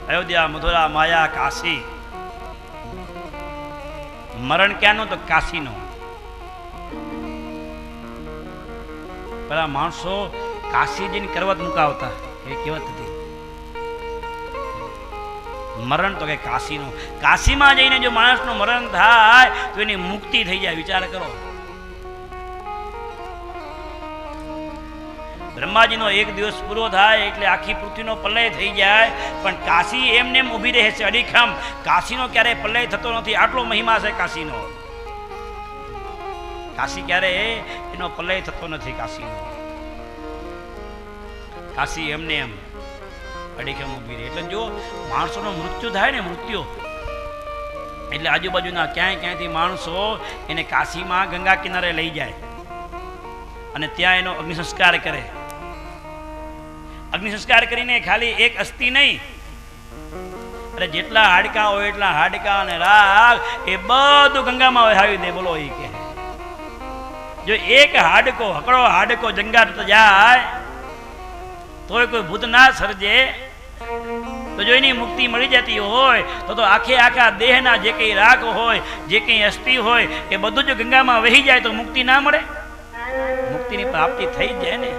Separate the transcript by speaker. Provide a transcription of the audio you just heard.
Speaker 1: અયોધ્યા, મથુરા, માયા, કાશી. મરણ ક્યાંનું? તો કાશીનું. પેલા માણસો કાશી જઈને કરવત મુકાવતા, એ કહેવત હતી. મરણ તો કે કાશીનું. કાશીમાં જઈને જો માણસનું મરણ થાય તો એની મુક્તિ થઈ જાય. વિચાર કરો. બ્રહ્માજીનો એક દિવસ પૂરો થાય એટલે આખી પૃથ્વીનો પ્રલય થઈ જાય, પણ કાશી એમને એમ ઊભી રહે છે અડીખમ. કાશીનો ક્યારેય પ્રલય થતો નથી. આટલો મહિમા છે કાશીનો. કાશી ક્યારે એનો પ્રલય થતો નથી. કાશીનો કાશી એમને એમ અડીખમ ઊભી રહે. એટલે જો માણસોનો મૃત્યુ થાય ને, મૃત્યુ એટલે આજુબાજુના ક્યાંયથી માણસો એને કાશીમાં ગંગા કિનારે લઈ જાય અને ત્યાં એનો અગ્નિ સંસ્કાર કરે. અગ્નિ સંસ્કાર કરીને ખાલી એક અસ્થિ નહીં, અરે જેટલા હાડકા હોય એટલા હાડકા અને રાગ એ બધું ગંગામાં વહાવી દે. બોલો, એ કે જો એક હાડકો, હકડો હાડકો જંગાટ જાય તોય કોઈ ભૂત ના સર્જે, તો જો એની મુક્તિ મળી જતી હોય તો આખે આખા દેહના જે કંઈ રાગ હોય, જે કંઈ અસ્થિ હોય, એ બધું જો ગંગામાં વહી જાય તો મુક્તિ ના મળે? મુક્તિની પ્રાપ્તિ થઈ જ જાય ને.